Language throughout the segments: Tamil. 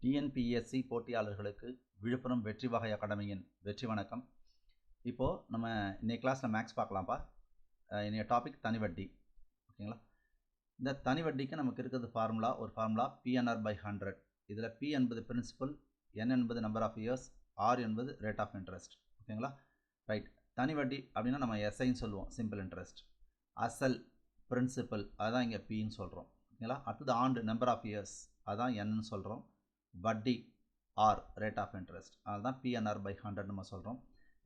டிஎன்பிஎஸ்சி போட்டியாளர்களுக்கு விழுப்புரம் வெற்றி வகை அகாடமியின் வெற்றி வணக்கம். இப்போது நம்ம இன்னைக்கு கிளாஸில் மேக்ஸ் பார்க்கலாம்ப்பா. இன்னைய டாபிக் தனி வட்டி. ஓகேங்களா? இந்த தனி வட்டிக்கு நமக்கு இருக்கிறது ஒரு ஃபார்முலா பிஎன்ஆர் பை 100. இதில் பி என்பது பிரின்சிபல், என் என்பது நம்பர் ஆஃப் இயர்ஸ், ஆர் என்பது ரேட் ஆஃப் இன்ட்ரெஸ்ட். ஓகேங்களா? ரைட். தனி வட்டி அப்படின்னா நம்ம எஸ்ஐன்னு சொல்லுவோம், சிம்பிள் இன்ட்ரெஸ்ட். அசல் பிரின்சிபல் அதுதான் இங்கே பின்னு சொல்கிறோம். ஓகேங்களா? அடுத்தது ஆண்டு நம்பர் ஆஃப் இயர்ஸ் அதுதான் என்னன்னு சொல்கிறோம். வட்டி ஆர் ரேட் ஆஃப் இன்ட்ரெஸ்ட் அதுதான் பிஎன்ஆர் பை 100 நம்ம சொல்கிறோம்.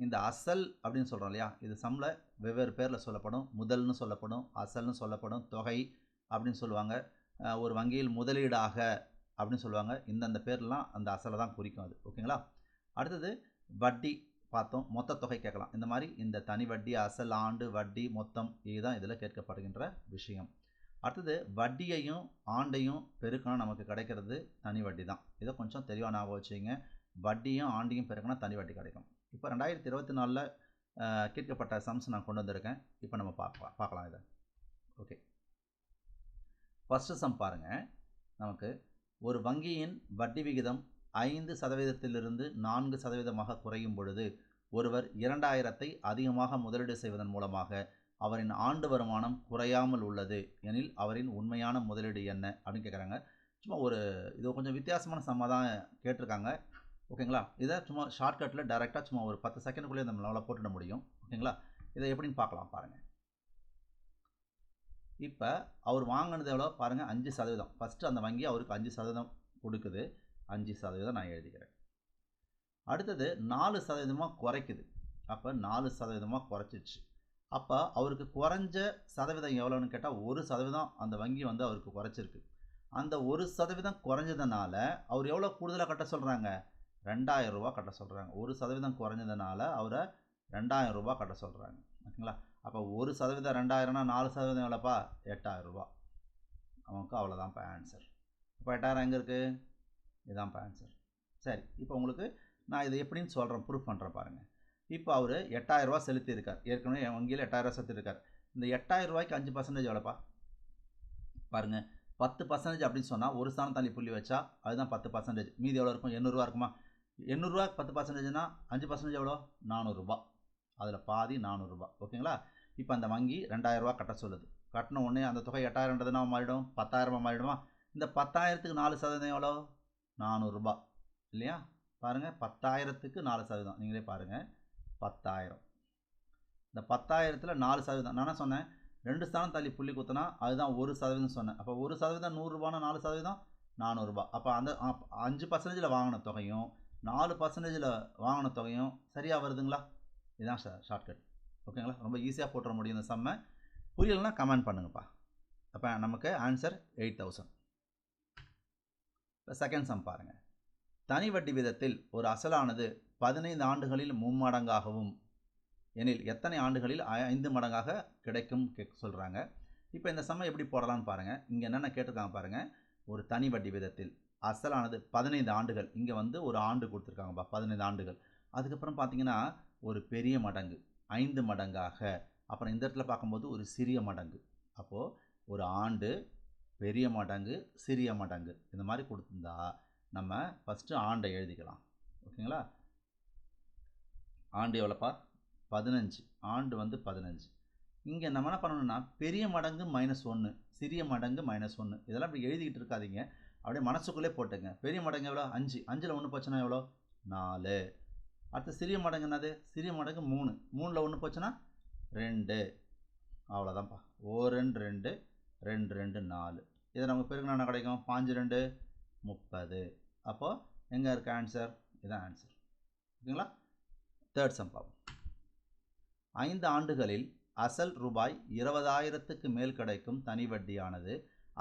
இந்த அசல் அப்படின்னு சொல்கிறோம் இல்லையா, இது சம்மில் வெவ்வேறு பேரில் சொல்லப்படும். முதல்னு சொல்லப்படும், அசல்னு சொல்லப்படும், தொகை அப்படின்னு சொல்லுவாங்க, ஒரு வங்கியில் முதலீடாக அப்படின்னு சொல்லுவாங்க. இந்தந்த பேர்லாம் அந்த அசலை தான் குறிக்கும் அது. ஓகேங்களா? அடுத்தது வட்டி பார்த்தோம், மொத்த தொகை கேட்கலாம். இந்த மாதிரி இந்த தனி வட்டி, அசல், ஆண்டு, வட்டி, மொத்தம் இதுதான் இதில் கேட்கப்படுகின்ற விஷயம். அடுத்தது வட்டியையும் ஆண்டையும் பெருக்கினா நமக்கு கிடைக்கிறது தனி வட்டி தான். இதை கொஞ்சம் தெளிவாக ஞாபகம் வச்சுங்க. வட்டியும் ஆண்டையும் பெருக்கினா தனி வட்டி கிடைக்கும். இப்போ 2024 கேட்கப்பட்ட சம்ஸ் நான் கொண்டு வந்திருக்கேன். இப்போ நம்ம பார்க்கலாம் இதை. ஓகே, ஃபஸ்ட்டு சம் பாருங்கள். நமக்கு ஒரு வங்கியின் வட்டி விகிதம் 5% 4% குறையும் பொழுது ஒருவர் 2000 அதிகமாக முதலீடு செய்வதன் மூலமாக அவரின் ஆண்டு வருமானம் குறையாமல் உள்ளது எனில் அவரின் உண்மையான முதலீடு என்ன அப்படின்னு கேட்குறாங்க. சும்மா இது கொஞ்சம் வித்தியாசமான சம்மாக தான் கேட்டிருக்காங்க. ஓகேங்களா? இதை சும்மா ஷார்ட்கட்டில் டைரெக்டாக சும்மா ஒரு 10 செகண்டுக்குள்ளேயே நம்மளால் போட்டுட முடியும். ஓகேங்களா? இதை எப்படின்னு பார்க்கலாம் பாருங்கள். இப்போ அவர் வாங்கினது எவ்வளோ பாருங்கள், 5%. ஃபஸ்ட்டு அந்த வங்கி அவருக்கு 5% கொடுக்குது. 5% நான் எழுதிக்கிறேன். அடுத்தது 4% குறைக்குது. அப்போ 4% குறைச்சிச்சு. அப்போ அவருக்கு குறைஞ்ச சதவீதம் எவ்வளோன்னு கேட்டால் 1% அந்த வங்கி அவருக்கு குறைச்சிருக்கு. அந்த 1% குறைஞ்சதுனால அவர் எவ்வளோ கூடுதலாக கட்ட சொல்கிறாங்க? 2000 ரூபா கட்ட சொல்கிறாங்க. 1% குறைஞ்சதுனால அவரை 2000 ரூபா கட்ட சொல்கிறாங்க. ஓகேங்களா? அப்போ 1% 2000னா 4% எவ்வளோப்பா? 8000 ரூபா. அவனுக்கு அவ்வளோதான்ப்பா ஆன்சர். இப்போ 8000 எங்கே இருக்குது? இதுதான்ப்பா ஆன்சர். சரி, இப்போ உங்களுக்கு நான் இதை எப்படின்னு சொல்கிறேன், ப்ரூஃப் பண்ணுறேன் பாருங்கள். இப்போ அவர் 8000 ரூபா செலுத்தியிருக்கார். ஏற்கனவே என் வங்கியில் 8000 ரூபா செலுத்தியிருக்கார். இந்த 8000 ரூபாய்க்கு 5% எவ்வளோப்பா? பாருங்கள், 10% அப்படின்னு சொன்னால் ஒரு ஸ்தானம் தள்ளி புள்ளி வச்சா அதுதான் 10%. மீதி எவ்வளோ இருக்கும்? 800 ரூபா இருக்குமா? 800 ரூபாய்க்கு 10%னா 5% எவ்வளோ? 400 ரூபா. அதில் பாதி 400 ரூபா. ஓகேங்களா? இப்போ அந்த வங்கி 2000 ரூபா கட்ட சொல்லுது. கட்டின உடனே அந்த தொகை 8000ன்றதுனா மாறிடும், 10000 மாறிடுமா? இந்த 10000க்கு 4% எவ்வளோ? 400 ரூபா இல்லையா? பாருங்கள், 10000க்கு 4%. நீங்களே பாருங்கள், 10000. இந்த 10000ல் 4%. நான் சொன்னேன் 2 ஸ்தானம் தள்ளி புள்ளி குத்தினா அதுதான் 1% சொன்னேன். அப்போ 1% 100 ரூபானா 4% 400 ரூபா. அப்போ அந்த 5%ல் வாங்கின தொகையும் 4%ல் வாங்கின தொகையும் சரியாக வருதுங்களா? இதுதான் ஷார்ட்கட். ஓகேங்களா? ரொம்ப ஈஸியாக போட்டுற முடியும் இந்த சம்மை. புரியலைன்னா கமெண்ட் பண்ணுங்கப்பா. அப்போ நமக்கு ஆன்சர் 8000. இப்போ செகண்ட் சம் பாருங்கள். தனி வட்டி விதத்தில் ஒரு அசலானது 15 ஆண்டுகளில் 3 மடங்காகவும் எனில் எத்தனை ஆண்டுகளில் 5 மடங்காக கிடைக்கும் சொல்கிறாங்க. இப்போ இந்த சம்மை எப்படி போடலான்னு பாருங்கள். இங்கே என்னென்ன கேட்டிருக்காங்க பாருங்கள். ஒரு தனி வட்டி விதத்தில் அசலானது 15 ஆண்டுகள், இங்கே ஒரு ஆண்டு கொடுத்துருக்காங்கப்பா, 15 ஆண்டுகள். அதுக்கப்புறம் பார்த்தீங்கன்னா ஒரு பெரிய மடங்கு 5 மடங்காக, அப்புறம் இந்த இடத்துல பார்க்கும்போது ஒரு சிறிய மடங்கு. அப்போது ஒரு ஆண்டு, பெரிய மடங்கு, சிறிய மடங்கு இந்த மாதிரி கொடுத்துருந்தா நம்ம ஃபஸ்ட்டு ஆண்டை எழுதிக்கலாம். ஓகேங்களா? ஆண்டு எவ்வளோப்பா? 15. ஆண்டு 15. இங்கே நம்ம என்ன பண்ணணும்னா பெரிய மடங்கு -1, சிறிய மடங்கு -1 இதெல்லாம் இப்படி எழுதிக்கிட்டு இருக்காதீங்க, அப்படியே மனசுக்குள்ளே போட்டுங்க. பெரிய மடங்கு எவ்வளோ? 5. 5ல் 1 போச்சுன்னா எவ்வளோ? 4. அடுத்து சிறிய மடங்கு என்னது? சிறிய மடங்கு 3. 3ல் 1 போச்சுன்னா 2. அவ்வளோதான்ப்பா. 1 2 2 2 4. இதை நமக்கு பெருக்குனா என்ன கிடைக்கும்? 5 2 30. அப்போது எங்கே இருக்க ஆன்சர்? இதுதான் ஆன்சர். ஓகேங்களா? தேர்ட் சம் பார்ப்போம். 5 ஆண்டுகளில் அசல் ரூபாய் 20,000க்கு மேல் கிடைக்கும் தனி வட்டியானது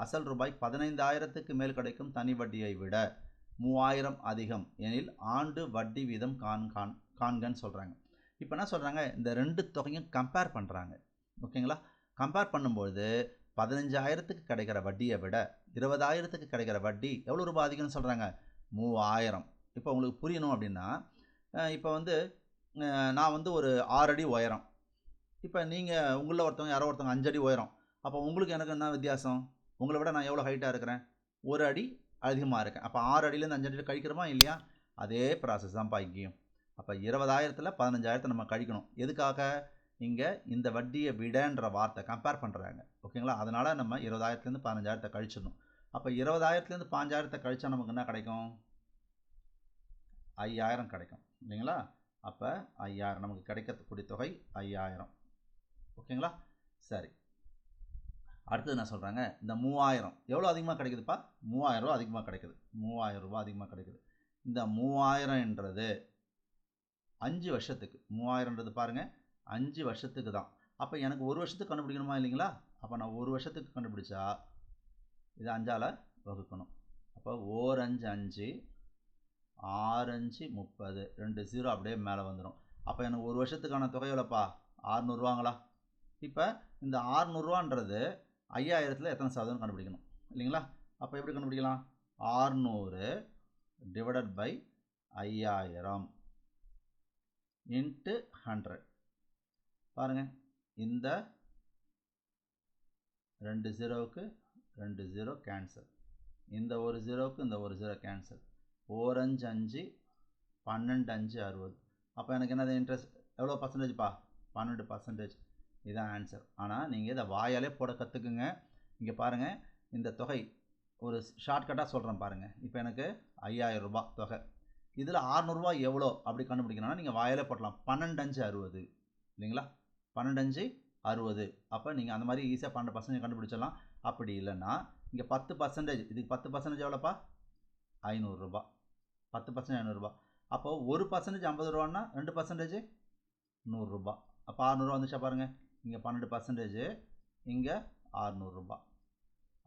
அசல் ரூபாய் 15,000க்கு மேல் கிடைக்கும் தனி வட்டியை விட 3000 அதிகம் எனில் ஆண்டு வட்டி வீதம் காண்கன்னு சொல்கிறாங்க. இப்போ என்ன சொல்கிறாங்க? இந்த ரெண்டு தொகையும் கம்பேர் பண்ணுறாங்க. ஓகேங்களா? கம்பேர் பண்ணும்போது 15,000க்கு கிடைக்கிற வட்டியை விட 20,000க்கு கிடைக்கிற வட்டி எவ்வளோ ரூபாய் அதிகம்னு சொல்கிறாங்க? 3000. இப்போ உங்களுக்கு புரியணும் அப்படின்னா, இப்போ நான் ஒரு 6 அடி உயரம். இப்போ நீங்கள் உங்களில் யாரோ ஒருத்தவங்க 5 அடி உயரம். அப்போ உங்களுக்கு எனக்கு என்ன வித்தியாசம்? உங்களை விட நான் எவ்வளோ ஹைட்டாக இருக்கிறேன்? 1 அடி அதிகமாக இருக்கேன். அப்போ 6 அடியிலேருந்து 5 அடி கழிக்கிறோமா இல்லையா? அதே ப்ராசஸ் தான்ப்பா இங்கேயும். அப்போ 20,000ல் 15,000 நம்ம கழிக்கணும். எதுக்காக? இங்கே இந்த வட்டியை விடன்ற வார்த்தை கம்பேர் பண்ணுறாங்க. ஓகேங்களா? அதனால் நம்ம 20,000லேருந்து 15,000 கழிச்சிடணும். அப்போ 20,000லேருந்து 15,000 கழிச்சா நமக்கு என்ன கிடைக்கும்? 5,000 கிடைக்கும் இல்லைங்களா? அப்போ 5,000 நமக்கு கிடைக்கக்கூடிய தொகை 5,000. ஓகேங்களா? சரி, அடுத்தது என்ன சொல்கிறாங்க? இந்த 3,000 எவ்வளோ அதிகமாக கிடைக்குதுப்பா? 3,000 ரூபா அதிகமாக கிடைக்குது. 3,000 ரூபா அதிகமாக கிடைக்குது. இந்த 3,000ன்றது 5 வருஷத்துக்கு. 3,000ன்றது பாருங்கள் 5 வருஷத்துக்கு தான். அப்போ எனக்கு ஒரு வருஷத்துக்கு கண்டுபிடிக்கணுமா இல்லைங்களா? அப்போ நான் ஒரு வருஷத்துக்கு கண்டுபிடிச்சா இது 5ஆல் வகுக்கணும். அப்போ 4 5 5, 6 5 30, 2 0 அப்படியே மேலே வந்துடும். அப்போ எனக்கு ஒரு வருஷத்துக்கான தொகை எவ்வளோப்பா? 600 ரூபாங்களா? இப்போ இந்த 600 ரூபான்றது 5,000ல் எத்தனை சதவீதம் கண்டுபிடிக்கணும் இல்லைங்களா? அப்போ எப்படி கண்டுபிடிக்கலாம்? 600 டிவைடட் பை 5,000 இன்ட்டு 100. பாருங்கள், இந்த 2 0க்கு 2 0 கேன்சல், இந்த ஒரு 0க்கு இந்த ஒரு 0 கேன்சல். 4 5 5, 12 5 60. அப்போ எனக்கு என்னது இன்ட்ரெஸ்ட் எவ்வளோ பர்சன்டேஜ்ப்பா? 12%. இதுதான் ஆன்சர். ஆனால் நீங்கள் இதை வாயாலே போட கற்றுக்குங்க. இங்கே பாருங்கள், இந்த தொகை ஒரு ஷார்ட்கட்டாக சொல்கிறேன் பாருங்கள். இப்போ எனக்கு 5,000 ரூபா தொகை. இதில் 600 ரூபா எவ்வளோ அப்படி கண்டுபிடிக்கணும்னா நீங்கள் வாயாலே போடலாம். 12 5 60 இல்லைங்களா? 12 5 60. அப்போ நீங்கள் அந்த மாதிரி ஈஸியாக 12% கண்டுபிடிச்சிடலாம். அப்படி இல்லைன்னா இங்கே 10%, இதுக்கு 10% எவ்வளோப்பா? 500 ரூபா. 10% 500 ரூபா. அப்போது 1% 50 ரூபான்னா 2% 100 ரூபா. அப்போ 600 ரூபா வந்துச்சா பாருங்கள். இங்கே 12%, இங்கே 600 ரூபா.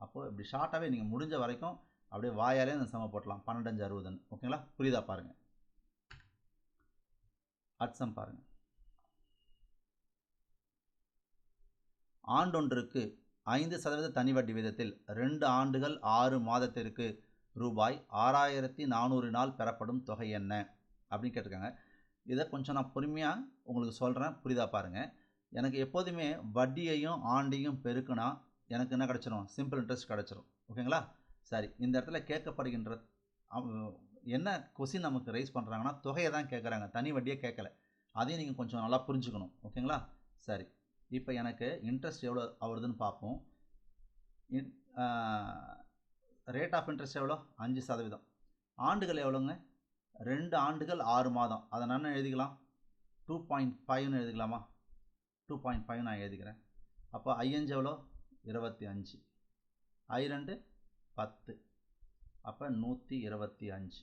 அப்போது இப்படி ஷார்ட்டாகவே நீங்கள் முடிஞ்ச வரைக்கும் அப்படியே வாயாலே இந்த சம போட்டலாம். 12 5 60ன்னு. ஓகேங்களா? புரியுதா பாருங்கள். அட்சம் பாருங்கள். ஆண்டொன்றுக்கு 5% தனி வட்டி விதத்தில் 2 ஆண்டுகள் 6 மாதத்திற்கு ரூபாய் 6,400 நாள் பெறப்படும் தொகை என்ன அப்படின்னு கேட்டிருக்காங்க. இதை கொஞ்சம் நான் பொறுமையாக உங்களுக்கு சொல்கிறேன், புரியுதா பாருங்கள். எனக்கு எப்போதுமே வட்டியையும் ஆண்டையும் பெருக்குனா எனக்கு என்ன கிடச்சிரும்? சிம்பிள் இன்ட்ரெஸ்ட் கிடச்சிரும். ஓகேங்களா? சரி, இந்த இடத்துல கேட்கப்படுகின்ற என்ன கொஸ்டின் நமக்கு ரைஸ் பண்ணுறாங்கன்னா தொகையை தான் கேட்குறாங்க, தனி வட்டியை கேட்கல. அதையும் நீங்கள் கொஞ்சம் நல்லா புரிஞ்சுக்கணும். ஓகேங்களா? சரி, இப்போ எனக்கு இன்ட்ரெஸ்ட் எவ்வளோ ஆகுதுன்னு பார்ப்போம். ரேட் ஆஃப் இன்ட்ரெஸ்ட் எவ்வளோ? 5%. ஆண்டுகள் எவ்வளோங்க? 2 ஆண்டுகள் 6 மாதம். அதை நான் எழுதிக்கலாம் 2.5ன்னு எழுதிக்கலாமா? 2.5 நான் எழுதிக்கிறேன். அப்போ I5 எவ்வளோ? 25, I2 10, அப்போ 125.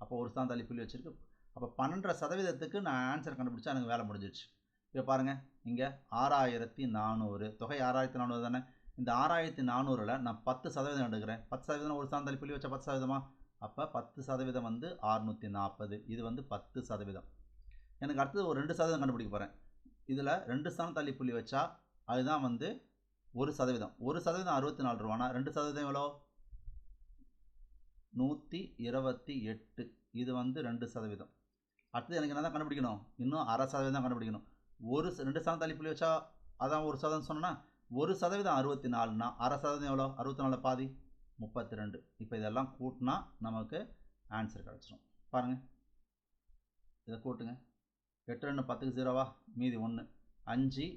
அப்போ ஒரு ஸ்தான் தள்ளி புள்ளி வச்சுருக்கு. அப்போ 12% நான் ஆன்சர் கண்டுபிடிச்சா எனக்கு வேலை முடிஞ்சிடுச்சு. இப்போ பாருங்கள், இங்கே 6,400 தொகை 6,400 தானே. இந்த 6,400ல் நான் 10% எடுக்கிறேன். 10% ஒரு ஸ்தான் தள்ளி புள்ளி வச்சா 10%. அப்போ 10% வந்து 640. இது வந்து 10%. எனக்கு அடுத்தது ஒரு 2% கண்டுபிடிக்க போகிறேன். இதில் 2 ஸ்தானம் தள்ளி புள்ளி வச்சா அதுதான் வந்து 1%. 1% 64 ரூபானா 2% எவ்வளோ? 128. இது வந்து 2%. அடுத்தது எனக்கு என்ன தான் கண்டுபிடிக்கணும்? இன்னும் 0.5% தான் கண்டுபிடிக்கணும். 2 ஸ்தானம் தள்ளி புள்ளி வச்சா அதான் 1% சொன்னோன்னா 1% 64னா 0.5% எவ்வளோ? 64 பாதி 32. இப்போ இதெல்லாம் கூட்டினா நமக்கு ஆன்சர் கிடச்சிடும். பாருங்கள், இதை கூட்டுங்க. 8 2 10க்கு 0வா? மீதி 1. 5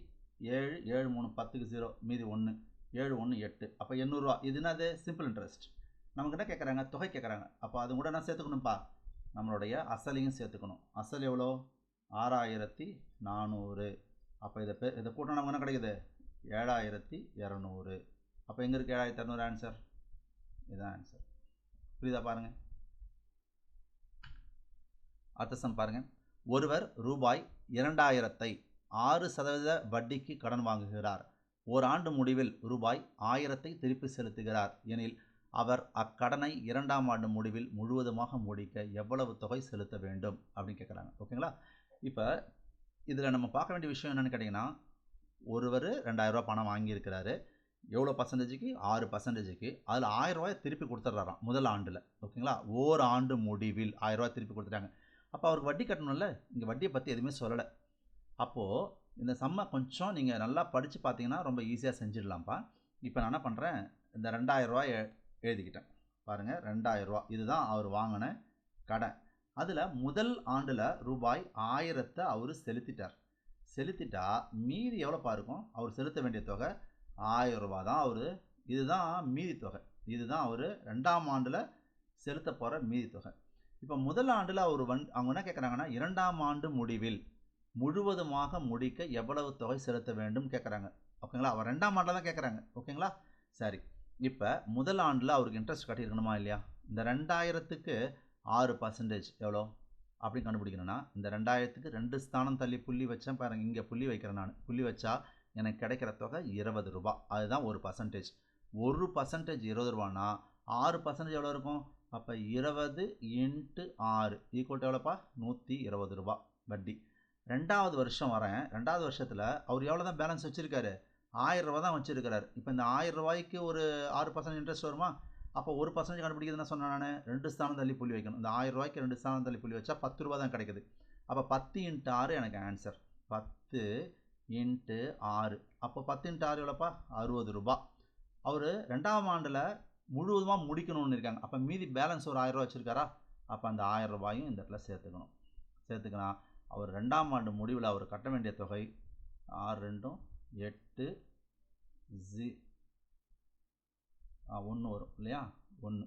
7 7 3 10க்கு 0, மீதி 1. 7 1 8. அப்போ 800 ரூபா. இது என்னது? Simple interest. நமக்கு என்ன கேட்குறாங்க? தொகை கேட்குறாங்க. அப்போ அது கூட என்ன சேர்த்துக்கணும்ப்பா? நம்மளுடைய அசலையும் சேர்த்துக்கணும். அசல் எவ்வளோ? 6,400. அப்போ இதை கூட்டினா நமக்கு என்ன கிடைக்குது? 7,200. அப்போ எங்கே இருக்குது 7,200 ஆன்சர்? இதுதான் ஆன்சர். புரியுதா பாருங்கள். அடுத்த சம் பாருங்கள். ஒருவர் ரூபாய் 2,000ஐ 6% வட்டிக்கு கடன் வாங்குகிறார். ஓராண்டு முடிவில் ரூபாய் 1,000ஐ திருப்பி செலுத்துகிறார் எனில் அவர் அக்கடனை 2ஆம் ஆண்டு முடிவில் முழுவதுமாக முடிக்க எவ்வளவு தொகை செலுத்த வேண்டும் அப்படின்னு கேட்குறாங்க. ஓகேங்களா? இப்போ இதில் நம்ம பார்க்க வேண்டிய விஷயம் என்னென்னு கேட்டிங்கன்னா, ஒருவர் 2,000 ரூபா பணம் வாங்கியிருக்கிறாரு. எவ்வளோ பர்சன்டேஜுக்கு? 6%. அதில் 1,000 ரூபாயை திருப்பி கொடுத்துட்றாராம் முதல் ஆண்டில். ஓகேங்களா? ஓராண்டு முடிவில் 1,000 ரூபாய் திருப்பி கொடுத்துட்டாங்க. அப்போ அவருக்கு வட்டி கட்டணும்ல. இங்கே வட்டியை பற்றி எதுவுமே சொல்லலை. அப்போது இந்த சம்மை கொஞ்சம் நீங்கள் நல்லா படித்து பார்த்தீங்கன்னா ரொம்ப ஈஸியாக செஞ்சிடலாம்ப்பா. இப்போ நான் என்ன பண்ணுறேன், இந்த 2,000 ரூபாய் எழுதிக்கிட்டேன். பாருங்கள் 2000 ரூபா இதுதான் அவர் வாங்கின கடன். அதில் முதல் ஆண்டில் ரூபாய் 1000 அவர் செலுத்திட்டா மீதி எவ்வளோப்பா இருக்கும்? அவர் செலுத்த வேண்டிய தொகை 1000 ரூபா தான். இதுதான் மீதி தொகை. இதுதான் அவர் 2ஆம் ஆண்டில் செலுத்த போகிற மீதி தொகை. இப்போ முதல் ஆண்டில் அவங்க என்ன கேட்குறாங்கன்னா 2ஆம் ஆண்டு முடிவில் முழுவதுமாக முடிக்க எவ்வளவு தொகை செலுத்த வேண்டும் கேட்குறாங்க. ஓகேங்களா? அவர் 2ஆம் ஆண்டில் தான் கேட்குறாங்க. ஓகேங்களா? சரி, இப்போ முதல் ஆண்டில் அவருக்கு இன்ட்ரெஸ்ட் கட்டியிருக்கணுமா இல்லையா? இந்த 2000க்கு 6% எவ்வளோ அப்படின்னு கண்டுபிடிக்கணும்னா, இந்த 2000க்கு 2 ஸ்தானம் தள்ளி புள்ளி வச்சேன் பாருங்கள். இங்கே புள்ளி வைக்கிறேன் நான். புள்ளி வச்சா எனக்கு கிடைக்கிற தொகை 20 ரூபா. அதுதான் 1%. 1% 20 ரூபான்னா 6% எவ்வளோ இருக்கும்? அப்போ 20 × 6 ஈக்குவல் எவ்வளோப்பா? 120 ரூபா வட்டி. 2வது வருஷம் வரேன். 2வது வருஷத்தில் அவர் எவ்வளோ தான் பேலன்ஸ் வச்சுருக்காரு? 1000 ரூபா தான் வச்சுருக்கிறார். இப்போ இந்த 1000 ரூபாய்க்கு ஒரு 6% இன்ட்ரெஸ்ட் வருமா? அப்போ 1% கண்டுபிடிக்கிறது என்ன சொன்னேன் நான்? 2 ஸ்தானம் தள்ளி புள்ளி வைக்கணும். இந்த 1000 ரூபாய்க்கு 2 ஸ்தானம் தள்ளி புள்ளி வச்சா 10 ரூபா தான் கிடைக்குது. அப்போ 10 × 6 எனக்கு ஆன்சர். 10 × 6 அப்போ 10 × 6 எவ்வளோப்பா? 60 ரூபா. அவர் 2ஆம் ஆண்டில் முழுவதுமாக முடிக்கணும்னு இருக்காங்க. அப்போ மீதி பேலன்ஸ் ஒரு 1000 ரூபா வச்சுருக்காரா? அப்போ அந்த 1000 ரூபாயும் இந்த இடத்துல சேர்த்துக்கணும். அவர் 2ஆம் ஆண்டு முடிவில் அவர் கட்ட வேண்டிய தொகை 6 2 8 1 வரும் இல்லையா? 1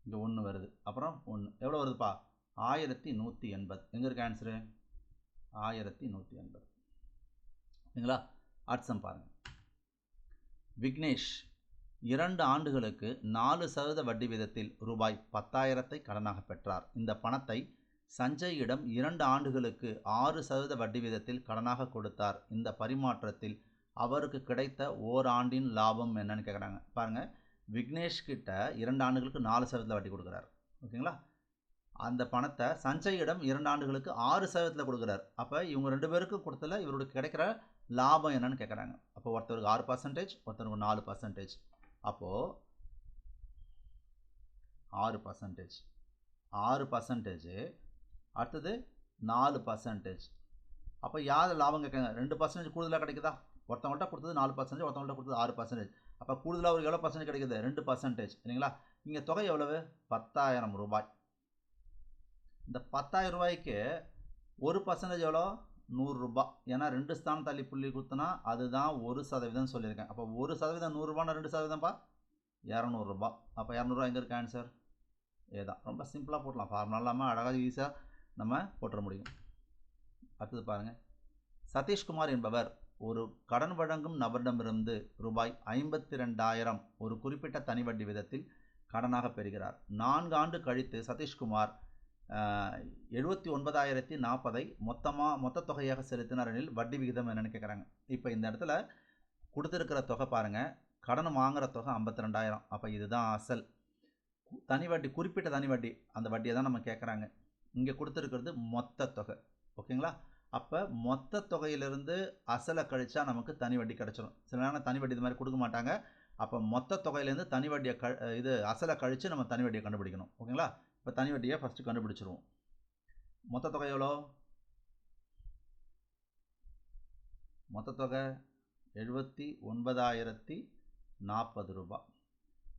இங்கே 1 வருது. அப்புறம் 1 எவ்வளோ வருதுப்பா? 1180. எங்கே இருக்கு ஆன்சரு? 1180. சரிங்களா? அடுத்த பாருங்கள். விக்னேஷ் 2 ஆண்டுகளுக்கு 4% வட்டி வீதத்தில் ரூபாய் 10,000 கடனாக பெற்றார். இந்த பணத்தை சஞ்சயிடம் 2 ஆண்டுகளுக்கு 6% வட்டி வீதத்தில் கடனாக கொடுத்தார். இந்த பரிமாற்றத்தில் அவருக்கு கிடைத்த ஓராண்டின் லாபம் என்னன்னு கேட்குறாங்க. பாருங்கள், விக்னேஷ் கிட்ட 2 ஆண்டுகளுக்கு 4% வட்டி கொடுக்குறார். ஓகேங்களா? அந்த பணத்தை சஞ்சயிடம் 2 ஆண்டுகளுக்கு 6% கொடுக்குறார். அப்போ இவங்க 2 பேருக்கும் கொடுத்தல இவருக்கு கிடைக்கிற லாபம் என்னன்னு கேட்குறாங்க. அப்போ ஒருத்தருக்கு 6%, ஒருத்தருக்கு 4%. அப்போது 6%, 6%, அடுத்தது 4%. அப்போ யார் லாபம் கேட்குறாங்க? 2% கூடுதலாக கிடைக்குதா? ஒருத்தவங்கள்ட்ட கொடுத்தது 4%, ஒருத்தவங்கள்ட்ட கொடுத்தது 6%. அப்போ கூடுதலாக அவருக்கு எவ்வளோ பர்சன்டேஜ் கிடைக்குது? 2%. இல்லைங்களா? இங்கே தொகை எவ்வளவு? 10,000 ரூபாய். இந்த 10,000 ரூபாய்க்கு 1% எவ்வளோ? 100 ரூபாய். ஏன்னா 2 ஸ்தானம் தள்ளி புள்ளி கொடுத்தனா அதுதான் 1% சொல்லியிருக்கேன். அப்போ 1% 100 ரூபான்னா 2%பா 200 ரூபாய். அப்போ 200 ரூபாய் எங்கே இருக்குது ஆன்சர்? ஏதான். ரொம்ப சிம்பிளாக போட்டலாம். ஃபார்முலா இல்லாமல் அழகாக ஈஸியாக நம்ம போட்டுற முடியும். அடுத்தது பாருங்கள். சதீஷ்குமார் என்பவர் ஒரு கடன் வழங்கும் நபரிடமிருந்து ரூபாய் 52,000 ஒரு குறிப்பிட்ட தனி வட்டி விதத்தில் கடனாக பெறுகிறார். 4 ஆண்டு கழித்து சதீஷ்குமார் 79,040 மொத்த தொகையாக செலுத்தினார் எனில் வட்டி விகிதம் என்னன்னு கேட்குறாங்க. இப்போ இந்த இடத்துல கொடுத்துருக்கிற தொகை பாருங்கள், கடன் வாங்குகிற தொகை 52,000. அப்போ இதுதான் அசல். தனி வட்டி, குறிப்பிட்ட தனி வட்டி, அந்த வட்டியை தான் நம்ம கேட்குறாங்க. இங்கே கொடுத்துருக்கிறது மொத்த தொகை. ஓகேங்களா? அப்போ மொத்த தொகையிலிருந்து அசலை கழிச்சா நமக்கு தனி வட்டி கிடச்சிடும். சில நேரம் தனி வட்டி இது மாதிரி கொடுக்க மாட்டாங்க. அப்போ மொத்த தொகையிலேருந்து தனி வட்டியை அசலை கழித்து நம்ம தனி வட்டியை கண்டுபிடிக்கணும். ஓகேங்களா? இப்போ தனி வட்டியை ஃபஸ்ட்டு கண்டுபிடிச்சிருவோம். மொத்த தொகை எவ்வளோ? மொத்த தொகை 79,040 ரூபாய்.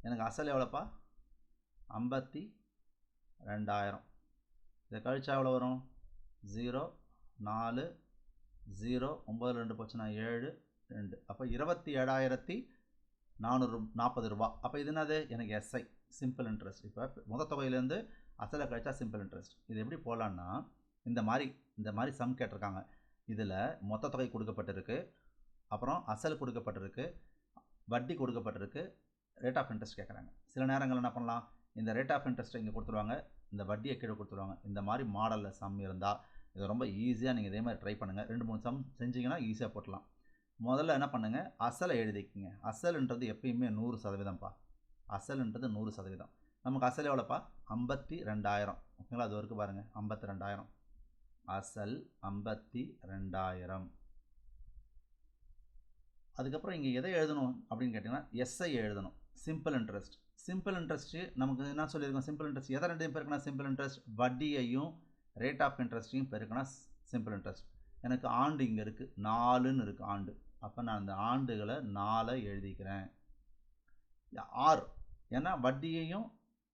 எனக்கு அசல் எவ்வளோப்பா? 52,000. இதை கழிச்சா எவ்வளோ வரும்? 0 4 0 9 2 போச்சுன்னா 7 2. அப்போ 27,440 ரூபா. அப்போ இது என்னது? எனக்கு எஸ்ஐ, சிம்பிள் இன்ட்ரெஸ்ட். இப்போ மொத்த தொகையிலேருந்து அசலை கழிச்சா சிம்பிள் இன்ட்ரெஸ்ட். இது எப்படி போகலான்னா, இந்த மாதிரி சம் கேட்டிருக்காங்க. இதில் மொத்த தொகை கொடுக்கப்பட்டிருக்கு, அப்புறம் அசல் கொடுக்கப்பட்டிருக்கு, வட்டி கொடுக்கப்பட்டிருக்கு, ரேட் ஆஃப் இன்ட்ரெஸ்ட் கேட்குறாங்க. சில நேரங்கள் என்ன பண்ணலாம், இந்த ரேட் ஆஃப் இன்ட்ரெஸ்ட்டை இங்கே கொடுத்துருவாங்க, இந்த வட்டியை கீழே கொடுத்துருவாங்க. இந்த மாதிரி மாடலில் சம் இருந்தால் இது ரொம்ப ஈஸியாக நீங்கள் இதே மாதிரி ட்ரை பண்ணுங்கள். 2-3 சம் செஞ்சிங்கன்னா ஈஸியாக போட்டலாம். முதல்ல என்ன பண்ணுங்கள், அசலை எழுதிக்கிங்க. அசல்ன்றது எப்பயுமே 100%பா. அசல்ன்றது 100%. நமக்கு அசல் எவ்வளோப்பா? 52,000. ஓகேங்களா? அது வரைக்கும் பாருங்கள், 52,000. அசல் 52,000. அதுக்கப்புறம் இங்கே எதை எழுதணும் அப்படின்னு கேட்டிங்கன்னா, எஸ்ஐ எழுதணும். Simple interest. சிம்பிள் இன்ட்ரெஸ்ட்டு நமக்கு என்ன சொல்லியிருக்கோம்? சிம்பிள் இன்ட்ரெஸ்ட் எதை ரெண்டையும் பெருக்கினா சிம்பிள் இன்ட்ரெஸ்ட்? வட்டியையும் ரேட் ஆஃப் இன்ட்ரெஸ்ட்டையும் பெருக்கினா சிம்பிள் இன்ட்ரெஸ்ட். எனக்கு ஆண்டு இங்கே இருக்குது, 4ன்னு இருக்குது ஆண்டு. அப்போ நான் அந்த ஆண்டுகளை 4 எழுதிக்கிறேன். ஆர் ஏன்னா வட்டியையும்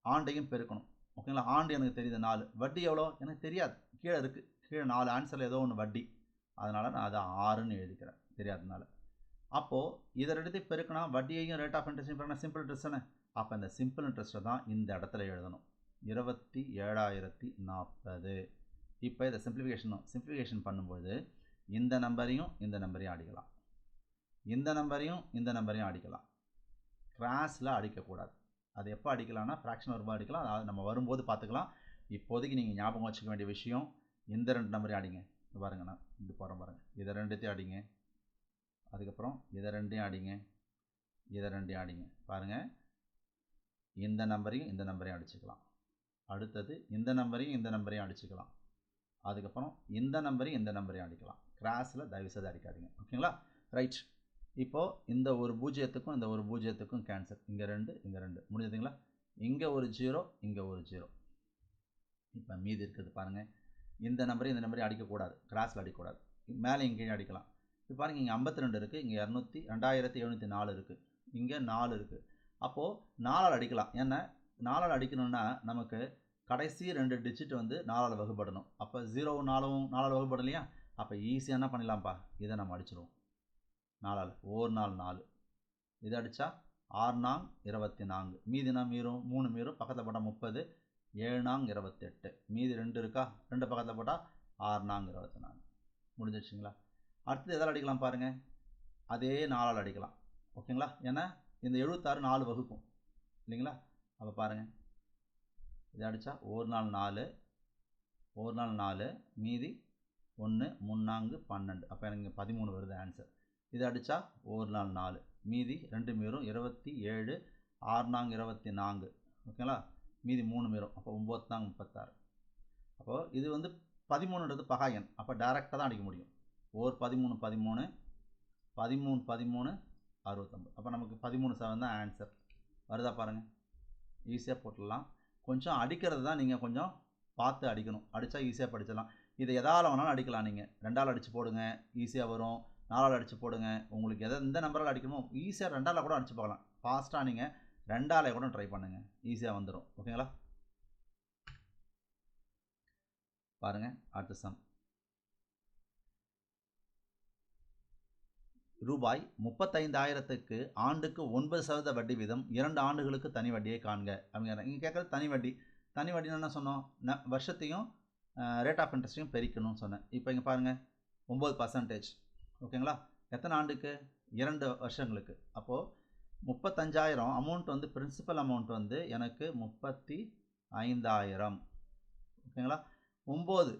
ஆண்டையும் பெருக்கணும். ஓகேங்களா? ஆண்டு எனக்கு தெரியுது 4, வட்டி எவ்வளோ எனக்கு தெரியாது, கீழே இருக்குது, கீழே 4 ஆன்சரில் ஏதோ ஒன்று வட்டி, அதனால் நான் அதை 6ன்னு எழுதிக்கிறேன் தெரியாதனால. அப்போது இதை ரெண்டுத்தையும் பெருக்கினா வட்டியையும் ரேட் ஆஃப் இன்ட்ரெஸ்ட்டையும் பெருக்கினா சிம்பிள் இன்ட்ரெஸ்ட் தானே. அப்போ இந்த சிம்பிள் இன்ட்ரெஸ்ட்டை தான் இந்த இடத்துல எழுதணும், 27,040. இப்போ இதை சிம்பிளிஃபிகேஷன் பண்ணும்போது இந்த நம்பரையும் இந்த நம்பரையும் அடிக்கலாம், இந்த நம்பரையும் இந்த நம்பரையும் அடிக்கலாம். கிராஸில் அடிக்கக்கூடாது. அது எப்போ அடிக்கலாம்னா ஃப்ராக்ஷன் வரும்போது அடிக்கலாம், அதாவது நம்ம வரும்போது பார்த்துக்கலாம். இப்போதைக்கு நீங்கள் ஞாபகம் வச்சுக்க வேண்டிய விஷயம், இந்த 2 நம்பரையும் அடிங்க. பாருங்க, நான் இப்படி போகிறேன் பாருங்கள், இதை 2த்தையும் அடிங்க, அதுக்கப்புறம் இதை 2ஐயும் அடிங்க, இதை 2ஐயும் அடிங்க. பாருங்கள், இந்த நம்பரையும் இந்த நம்பரையும் அடிச்சுக்கலாம். அடுத்தது இந்த நம்பரையும் இந்த நம்பரையும் அடிச்சுக்கலாம். அதுக்கப்புறம் இந்த நம்பரையும் இந்த நம்பரையும் அடிக்கலாம். கிராஸில் தயவுசெய்து அடிக்காதீங்க. ஓகேங்களா? ரைட். இப்போது இந்த ஒரு பூஜ்ஜியத்துக்கும் இந்த ஒரு பூஜ்ஜியத்துக்கும் கேன்சல். இங்கே 2 இங்கே 2 முடிஞ்சதுங்களா? இங்கே ஒரு 0 இங்கே ஒரு 0. இப்போ மீதி இருக்குது பாருங்கள், இந்த நம்பரையும் இந்த நம்பரையும் அடிக்கக்கூடாது, கிராஸில் அடிக்கக்கூடாது, மேலே இங்கே அடிக்கலாம். இப்போ பாருங்கள், இங்கே 52 இருக்குது, இங்கே 2704 இருக்குது, இங்கே 4 இருக்குது. அப்போது 4ஆல் அடிக்கலாம். ஏன்னா 4ஆல் அடிக்கணும்னா நமக்கு கடைசி 2 டிஜிட் வந்து 4ஆல் வகுப்படணும். அப்போ 0வும் 4வும் 4ஆல் வகுப்படலையா? அப்போ ஈஸியாக என்ன பண்ணிடலாம்ப்பா, இதை நம்ம அடிச்சிடுவோம் 4ஆல். 1 4 4, இதை அடித்தா 6 நாங் 24, மீதினா மீறும் 3 மீறும், பக்கத்தில் போட்டால் 30, 7 நாங் 28, மீதி 2 இருக்கா, 2 பக்கத்தில் போட்டால் 6 நாங் 24. முடிஞ்சிடுச்சுங்களா? அடுத்தது எதால் அடிக்கலாம் பாருங்கள், அதே 4ஆல் அடிக்கலாம். ஓகேங்களா? ஏன்னா இந்த 76 4 வகுக்கும் இல்லைங்களா? அப்போ பாருங்கள், இதை அடித்தா 1 4 4, 1 4 4, மீதி 1 3 நாங்கு 12, அப்போ எனக்கு 13 வருது ஆன்சர். இதை அடித்தா 1 4 4, மீதி 2 மீறும் 27, 6 நாங் 24. ஓகேங்களா? மீதி 3 மீறும், அப்போ 9 நாங் 36. அப்போது இது வந்து 13ன்றது பகா எண், அப்போ டேரெக்டாக தான் அடிக்க முடியும். 1 13 13, 13 13 69, அப்போ நமக்கு 13 தான் ஆன்சர். வருதா பாருங்கள், ஈஸியாக போட்டுடலாம். கொஞ்சம் அடிக்கிறது தான் நீங்கள் கொஞ்சம் பார்த்து அடிக்கணும், அடித்தா ஈஸியாக படிச்சிடலாம். இதை எதால் வேணாலும் அடிக்கலாம். நீங்கள் 2ஆல் அடித்து போடுங்க, ஈஸியாக வரும். 4ஆல் அடித்து போடுங்க, உங்களுக்கு எந்த நம்பரால் அடிக்கணுமோ ஈஸியாக 2ஆல் கூட அடித்து பார்க்கலாம். ஃபாஸ்ட்டாக நீங்கள் 2ஆல் கூட ட்ரை பண்ணுங்கள், ஈஸியாக வந்துடும். ஓகேங்களா? பாருங்கள், அடுத்த சம். ரூபாய் 35,000க்கு ஆண்டுக்கு 9% வட்டி வீதம் 2 ஆண்டுகளுக்கு தனி வட்டியை காண்க அப்படிங்கிறாங்க. இங்கே கேட்குறது தனி வட்டி. தனி வட்டின்னு என்ன சொன்னோம், வருஷத்தையும் ரேட் ஆஃப் இன்ட்ரெஸ்ட்டையும் பெருக்கணும்னு சொன்னேன். இப்போ இங்கே பாருங்கள், 9%. ஓகேங்களா? எத்தனை ஆண்டுக்கு? 2 வருஷங்களுக்கு. அப்போது 35,000 அமௌண்ட் வந்து பிரின்சிபல் அமௌண்ட் வந்து எனக்கு 35,000. ஓகேங்களா? 9,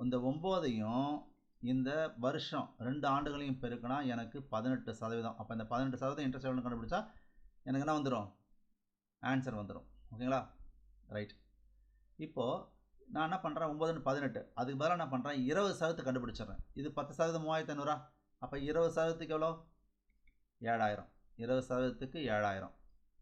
இந்த 9ஐயும் இந்த வருஷம் 2 ஆண்டுகளையும் பெருக்கினா எனக்கு 18%. அப்போ இந்த 18% இன்ட்ரெஸ்ட் எவ்வளோ கண்டுபிடிச்சா எனக்கு என்ன வந்துடும், ஆன்சர் வந்துடும். ஓகேங்களா? ரைட். இப்போது நான் என்ன பண்ணுறேன், 9 18, அதுக்கு பதிலாக என்ன பண்ணுறேன், 20% கண்டுபிடிச்சிட்றேன். இது 10% 3500. அப்போ 20%க்கு எவ்வளோ, 7000. 20%க்கு 7000.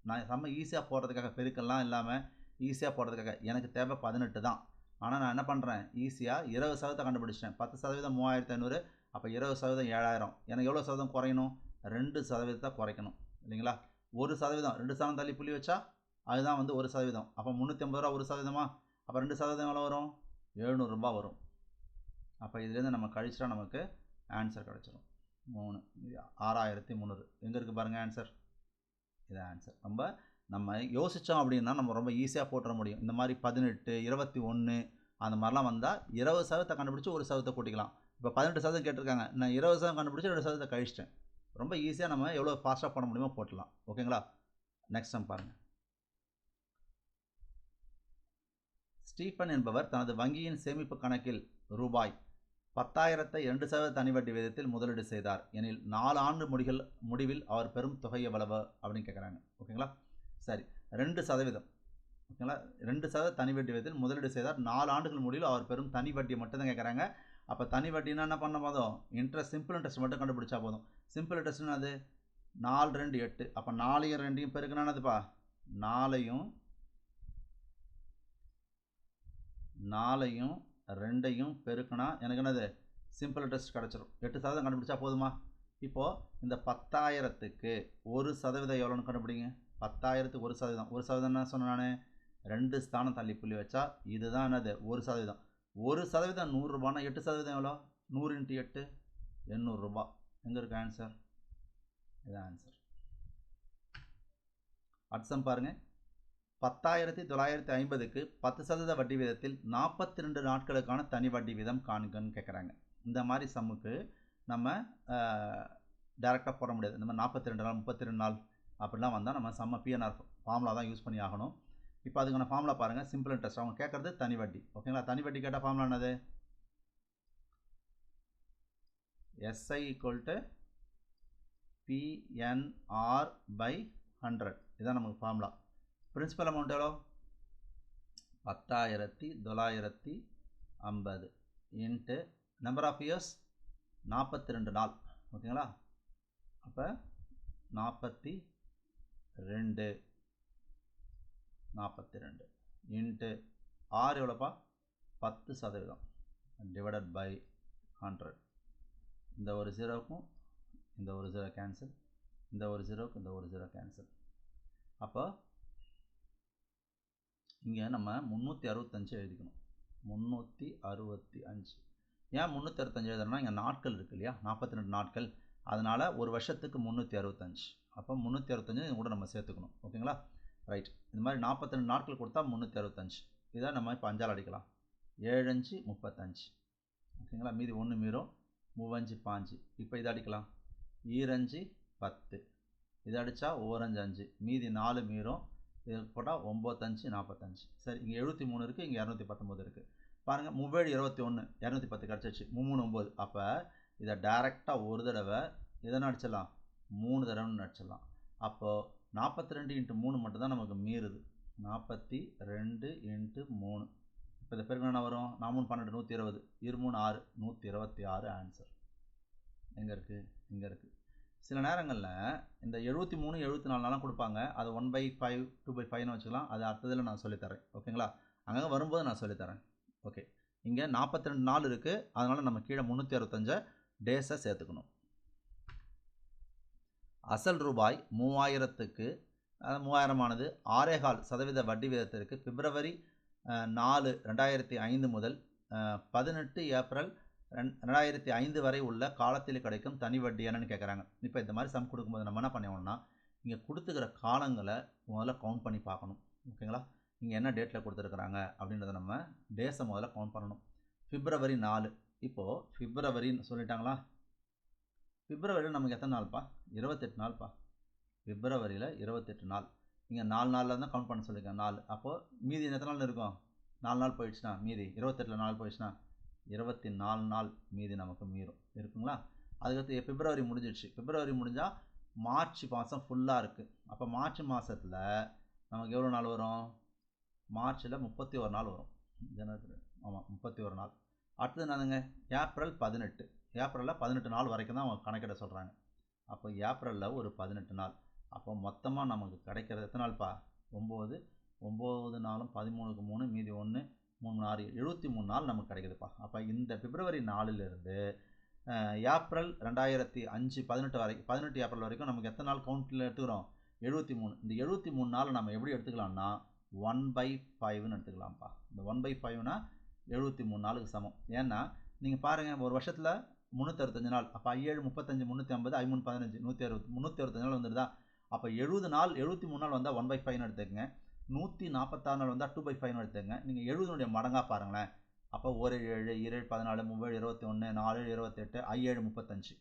நான் செம்ம ஈஸியாக போடுறதுக்காக, பெருக்கெல்லாம் இல்லாமல் ஈஸியாக போடுறதுக்காக, எனக்கு தேவை 18 தான். ஆனால் நான் என்ன பண்ணுறேன், ஈஸியாக 20% கண்டுபிடிச்சிட்டேன். 10% 3500, அப்போ 20% 7000. எனக்கு எவ்வளோ சதவீதம் குறையணும், 2% குறைக்கணும் இல்லைங்களா? 1%, 2% தள்ளி புள்ளி வச்சா அதுதான் வந்து 1%. அப்போ 350 ரூபா 1%. அப்போ 2% எவ்வளோ வரும், 700 ரூபா வரும். அப்போ இதுலேருந்து நம்ம கழிச்சிட்டா நமக்கு ஆன்சர் கிடச்சிடும். 3 6300. எங்கே இருக்குது பாருங்கள் ஆன்சர், இதான் ஆன்சர். நம்ம யோசித்தோம் அப்படின்னா நம்ம ரொம்ப ஈஸியாக போட்டுற முடியும். இந்த மாதிரி 18 21 அந்த மாதிரிலாம் வந்தால் 20% கண்டுபிடிச்சி 1% கூட்டிக்கலாம். இப்போ 18% கேட்டிருக்காங்க, நான் 20% கண்டுபிடிச்சி 2% கழிச்சிட்டேன். ரொம்ப ஈஸியாக நம்ம எவ்வளோ ஃபாஸ்ட்டாக போட முடியுமோ போட்டலாம். ஓகேங்களா? நெக்ஸ்ட் சம் பாருங்கள். ஸ்டீஃபன் என்பவர் தனது வங்கியின் சேமிப்பு கணக்கில் ரூபாய் 10,000 2% தனி வட்டி விகிதத்தில் முதலீடு செய்தார் எனில் 4 ஆண்டு முடிவில் அவர் பெறும் தொகை எவ்வளவு அப்படின்னு கேட்குறாங்க. ஓகேங்களா? சரி, 2%. ஓகேங்களா? 2% தனி வட்டி விகிதத்தில் முதலீடு செய்தார், 4 ஆண்டுகள் முடிவில் அவர் பெறும் தனி வட்டியை மட்டும் தான் கேட்குறாங்க. அப்போ தனி வட்டினா என்ன பண்ண போதும், இன்ட்ரெஸ்ட், சிம்பிள் இன்ட்ரெஸ்ட் மட்டும் கண்டுபிடிச்சா போதும். சிம்பிள் இன்ட்ரெஸ்ட்னா அது 4 2 8. அப்போ 4யும் 2யும் பெருக்கினானதுப்பா, 4யும் 2யும் பெருக்கினா எனக்கு என்னது, சிம்பிள் இன்ட்ரெஸ்ட் கிடச்சிரும். 8% கண்டுபிடிச்சா போதுமா? இப்போது இந்த 10,000க்கு 1% எவ்வளோன்னு கண்டுபிடிங்க. 10,000க்கு 1%. 1% என்ன சொன்னேன் நான்? 2 ஸ்தானம் தள்ளி புள்ளி வச்சா இதுதான் என்னது 1%. 1% 100 ரூபாய்னா 8% எவ்வளோ? 100 × 8 800 ரூபாய். எங்கே இருக்கு ஆன்சர்? இதுதான் ஆன்சர். அடுத்த பாருங்கள். 10,950க்கு 10% வட்டி வீதத்தில் 42 நாட்களுக்கான தனி வட்டி வீதம் காண்கன்னு கேட்குறாங்க. இந்த மாதிரி சம்முக்கு நம்ம டைரெக்டாக போட முடியாது. இந்த மாதிரி 42 நாள் 32 நாள் அப்படிலாம் வந்தால் நம்ம சம்ம பிஎன்ஆர் ஃபார்முலா தான் யூஸ் பண்ணி ஆகணும். இப்போ அதுக்கான ஃபார்முலா பாருங்கள். சிம்பிள் இன்ட்ரெஸ்ட் அவங்க கேட்குறது தனி வட்டி. ஓகேங்களா? தனி வட்டி கேட்டால் ஃபார்முலா என்னது? SI = PNR/100. இதுதான் நமக்கு ஃபார்முலா. பிரின்சிபல் அமௌண்ட் எவ்வளோ? 10,950 இன்ட்டு நம்பர் ஆஃப் இயர்ஸ் 42 நாள். ஓகேங்களா? அப்போ 42 இன்ட்டு ஆர் எவ்வளோப்பா? 10% டிவைடட் பை 100. இந்த ஒரு ஜீரோவுக்கும் இந்த ஒரு ஜீரோ கேன்சல், இந்த ஒரு ஜீரோவுக்கு இந்த ஒரு ஜீரோ கேன்சல். அப்போ இங்கே நம்ம 365 எழுதிக்கணும். 365. ஏன் 365 எழுதுறோம்னா இங்கே நாட்கள் இருக்குது இல்லையா? 42 நாட்கள். அதனால் ஒரு வருஷத்துக்கு 365. அப்போ 365 கூட நம்ம சேர்த்துக்கணும். ஓகேங்களா? ரைட். இந்த மாதிரி 42 நாட்கள் கொடுத்தா 365. இதை நம்ம இப்போ 5ஆல் அடிக்கலாம். 7 5 35. ஓகேங்களா? மீதி 1 மீறும். 3 5 5. இப்போ இதை அடிக்கலாம். 2 5 10. இதை அடித்தா 1 5 5. மீதி 4 மீறும். இது போட்டால் 9 5 45. சரி, இங்கே 73 இருக்குது, இங்கே 219 இருக்குது. பாருங்கள், 3 21 210 கிடச்சிச்சு. 3 9. அப்போ இதை டைரெக்டாக ஒரு தடவை எதனா அடிச்சிடலாம்? 3 தடவைன்னு அடிச்சிடலாம். அப்போது 42 × 3 மட்டும்தான் நமக்கு மீறுது. 42 × 3. இப்போ இந்த பேருக்கு என்ன வரும்? 4 12 120. 2 6 126 ஆன்சர். எங்கே இருக்குது? இங்கே இருக்குது. சில நேரங்களில் இந்த 73 74 நாளாக கொடுப்பாங்க. அது 1/5 2/5ன்னு வச்சுக்கலாம். அது அடுத்ததில் நான் சொல்லித்தரேன். ஓகேங்களா? அங்கே வரும்போது நான் சொல்லித்தரேன். ஓகே. இங்கே 42 நாள் இருக்குது. அதனால் நம்ம கீழே 365 டேஸை சேர்த்துக்கணும். அசல் ரூபாய் 3000க்கு 3000ஆனது 6.25% வட்டி வீதத்திற்கு பிப்ரவரி 4 2005 முதல் 18 ஏப்ரல் 2005 வரை உள்ள காலத்தில் கிடைக்கும் தனி வட்டி என்னன்னு கேட்குறாங்க. இப்போ இந்த மாதிரி சம் கொடுக்கும்போது நம்ம என்ன பண்ணுவோம்னா, இங்கே கொடுத்துக்கிற காலங்களை முதல்ல கவுண்ட் பண்ணி பார்க்கணும். ஓகேங்களா? இங்கே என்ன டேட்டில் கொடுத்துருக்குறாங்க அப்படின்றத நம்ம டேஸை முதல்ல கவுண்ட் பண்ணணும். பிப்ரவரி 4. இப்போது பிப்ரவரின்னு சொல்லிட்டாங்களா? பிப்ரவரியில் நமக்கு எத்தனை நாள்ப்பா? 28 நாள்ப்பா. பிப்ரவரியில் 28 நாள். இங்கே 4 நாளில் தான் கவுண்ட் பண்ண சொல்லியிருக்கேன். 4. அப்போது மீதி எத்தனை நாள் இருக்கும்? 4 நாள் போயிடுச்சுன்னா மீதி 28 நாள் போயிடுச்சுன்னா 24 நாள் மீதி நமக்கு மீறும் இருக்குங்களா? அதுக்கடுத்து பிப்ரவரி முடிஞ்சிடுச்சு. பிப்ரவரி முடிஞ்சால் மார்ச் மாதம் ஃபுல்லாக இருக்குது. அப்போ மார்ச் மாதத்தில் நமக்கு எவ்வளோ நாள் வரும்? மார்ச்சில் 31 நாள் வரும். ஜனவரி ஆமாம் 31 நாள். அடுத்தது என்னதுங்க? ஏப்ரல் 18. ஏப்ரலில் 18 நாள் வரைக்கும் தான் அவங்க கணக்கிட சொல்கிறாங்க. அப்போ ஏப்ரலில் ஒரு 18 நாள். அப்போ மொத்தமாக நமக்கு கிடைக்கிறது எத்தனை நாள்ப்பா? 9 9 நாளும் 13க்கு 3 மீதி 1 3 6 73 நாள் நமக்கு கிடைக்குதுப்பா. அப்போ இந்த பிப்ரவரி 4லிருந்து ஏப்ரல் 2005 18 வரைக்கும் 18 ஏப்ரல் வரைக்கும் நமக்கு எத்தனை நாள் கவுண்டில் எடுத்துக்கிறோம்? 73. இந்த 73 நாள் நம்ம எப்படி எடுத்துக்கலாம்னா 1/5ன்னு எடுத்துக்கலாம்ப்பா. இந்த 1/5னா 73 நாளுக்கு சமம். ஏன்னா நீங்கள் பாருங்கள், ஒரு வருஷத்தில் 365 நாள். அப்போ 7 35 350 5 15 160 365 நாள் வந்துடுதா? அப்போ 70 நாள் 73 நாள் வந்தால் 1/5ன்னு எடுத்துக்கங்க. 146 நாள் வந்தால் 2/5ன்னு எடுத்துக்கங்க. நீங்கள் 70னுடைய மடங்காக பாருங்களேன். அப்போ 1 7 7 14 3 21 4 28 5 35.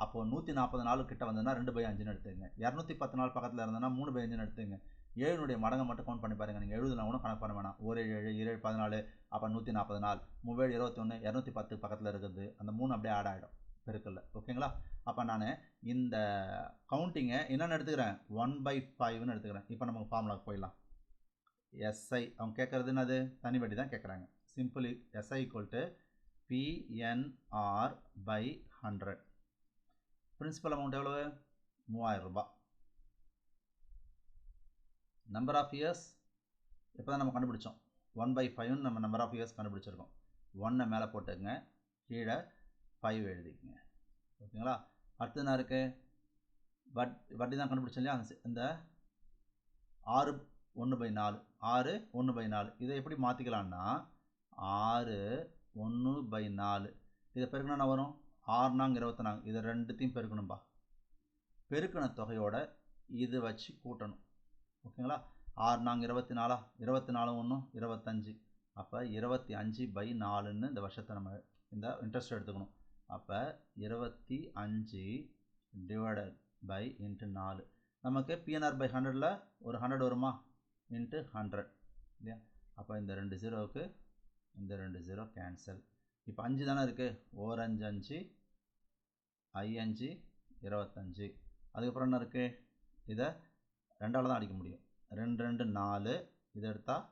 அப்போது 140 நாள் கிட்ட வந்ததுன்னா 2/5ன்னு எடுத்துக்கங்க. 210 நாள் பக்கத்தில் இருந்ததுன்னா 3/5ன்னு எடுத்துக்கங்க. 7னுடைய மடங்கை மட்டும் கவுண்ட் பண்ணி பாருங்கள். நீங்கள் 70 கூட கணக்கு பண்ண வேணாம். 1 7 7 14 அப்போ 140 நாள் 3 21 210 பக்கத்தில் இருக்குது. அந்த 3 அப்படியே ஆட் ஆகிடும் பெருக்கல்ல. ஓகேங்களா? அப்போ நான் இந்த கவுண்டிங்கை என்னென்னு எடுத்துக்கிறேன்? 1/5ன்னு எடுத்துக்கிறேன். இப்போ நமக்கு ஃபார்முலாவுக்கு போயிடலாம். SI அவங்க கேட்குறது என்னது? தனி வட்டி தான் கேட்குறாங்க. Simply SI = PNR/100. Principal amount எவ்வளவு? 3000 ரூபாய். நம்பர் ஆஃப் இயர்ஸ் இப்போ தான் நம்ம கண்டுபிடிச்சோம். 1/5ன்னு நம்ம நம்பர் ஆஃப் இயர்ஸ் கண்டுபிடிச்சிருக்கோம். 1 மேலே போட்டுக்கங்க, கீழே 5 எழுதிக்கங்க. ஓகேங்களா? அடுத்து என்ன இருக்குது? வட்டி தான் கண்டுபிடிச்சோம் இல்லையா? இந்த 6 1/4 6 1/4 இதை எப்படி மாற்றிக்கலான்னா 6 1/4 இதை பெருக்கினா என்ன வரும் 6 நாங்க 24 இதை ரெண்டுத்தையும் பெருக்கணும்பா பெருக்கின தொகையோட இது வச்சு கூட்டணும் ஓகேங்களா 6 நாங்க 24 24 1 25 அப்போ 25/4ன்னு இந்த வருஷத்தை நம்ம இந்த இன்ட்ரெஸ்ட் எடுத்துக்கணும் அப்போ 25 டிவைடட் பை இன்ட்டு 4 நமக்கு பிஎன்ஆர் பை 100ல் ஒரு 100 வருமா இன்ட்டு 100 இல்லையா அப்போ இந்த 2 ஜீரோவுக்கு இந்த 2 ஜீரோ கேன்சல் இப்போ 5 தானே இருக்குது ஓர் 5 5 5 25 அதுக்கப்புறம் என்ன இருக்குது இதை 2ஆல் தான் அடிக்க முடியும் 2 2 4 இதை எடுத்தால்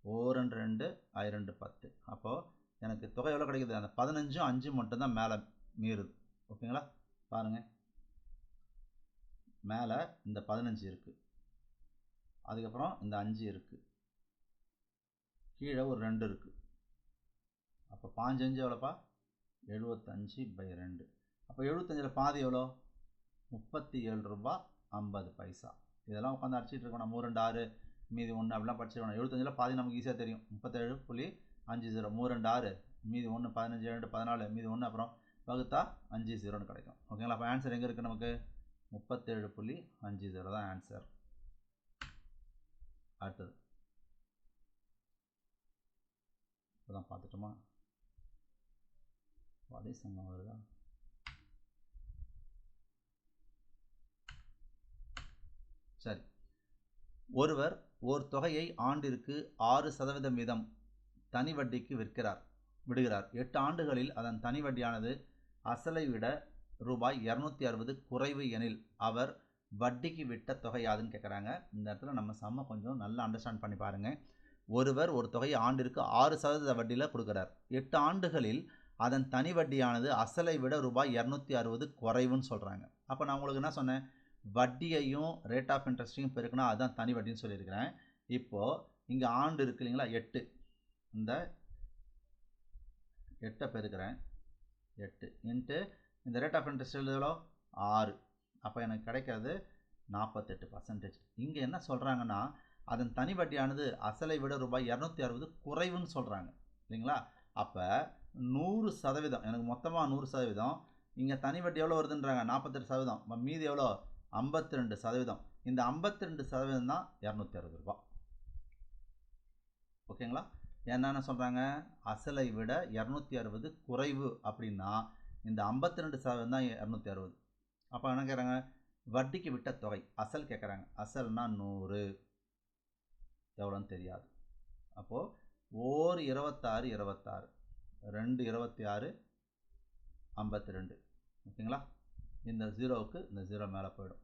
ஓர் 2 2 2 10 அப்போது எனக்கு தொகை எவ்வளோ கிடைக்குது அந்த 15 5 மட்டும்தான் மேலே மீறுது ஓகேங்களா பாருங்கள் மேலே இந்த 15 இருக்குது அதுக்கப்புறம் இந்த 5 இருக்குது கீழே ஒரு 2 இருக்குது அப்போ 5 எவ்வளோப்பா 75/2 அப்போ 75ல் பாதி எவ்வளோ 37 ரூபாய் 50 பைசா இதெல்லாம் உட்காந்து அடிச்சிட்டு இருக்கோம் நம்ம 2 6 மீதி 1 அப்படிலாம் படிச்சிருக்கணும் 75ல் பாதி நமக்கு ஈஸியாக தெரியும் 37.50 3 2 6 மீதி 1 15 2 14 மீதி 1 அப்புறம் வகுத்தா 50 கிடைக்கும் ஓகேங்களா அப்போ ஆன்சர் எங்கே இருக்குது நமக்கு 37.50 தான் ஆன்சர் அடுத்தது இப்போதான் பார்த்துட்டோமா அதே சங்கம் வருதா சரி ஒருவர் ஒரு தொகையை ஆண்டிற்கு 6% வீதம் தனி வட்டிக்கு விடுகிறார் 8 ஆண்டுகளில் அதன் தனி வட்டியானது அசலை விட ரூபாய் 260 குறைவு எனில் அவர் வட்டிக்கு விட்ட தொகை யாதுன்னு கேட்குறாங்க இந்த இடத்துல நம்ம சம்ம கொஞ்சம் நல்லா அண்டர்ஸ்டாண்ட் பண்ணி பாருங்கள் ஒருவர் ஒரு தொகையை ஆண்டிற்கு 6% வட்டியில் கொடுக்குறார் 8 ஆண்டுகளில் அதன் தனி வட்டியானது அசலை விட ரூபாய் 260 குறைவுன்னு சொல்கிறாங்க அப்போ நான் உங்களுக்கு என்ன சொன்னேன் வட்டியையும் ரேட் ஆஃப் இன்ட்ரெஸ்ட்டையும் பெருக்குனா அதுதான் தனி வட்டின்னு சொல்லியிருக்கிறேன் இப்போது இங்கே ஆண்டு இருக்கு இல்லைங்களா 8 இந்த 8 பெருக்கிறேன் 8 இன்ட்டு இந்த ரேட் ஆஃப் இன்ட்ரெஸ்ட் எவ்வளோ 6 அப்போ எனக்கு கிடைக்கிறது 48%. இங்கே என்ன சொல்கிறாங்கன்னா அதன் தனி வட்டியானது அசலை விட ரூபாய் 260 குறைவுன்னு சொல்கிறாங்க இல்லைங்களா அப்போ 100% எனக்கு மொத்தமாக 100% இங்கே தனி வட்டி எவ்வளோ வருதுன்றாங்க 48% மீதி எவ்வளோ 52% இந்த 52% தான் 260 ரூபா ஓகேங்களா என்னென்ன சொல்கிறாங்க அசலை விட 260 குறைவு அப்படின்னா இந்த 52% தான் 260 அப்போ என்ன கேட்குறாங்க வட்டிக்கு விட்ட தொகை அசல் கேட்குறாங்க அசல்னா 100 எவ்வளோன்னு தெரியாது அப்போது ஓர் 26 26 2 26 52 ஓகேங்களா இந்த ஜீரோவுக்கு இந்த ஜீரோ மேலே போயிடும்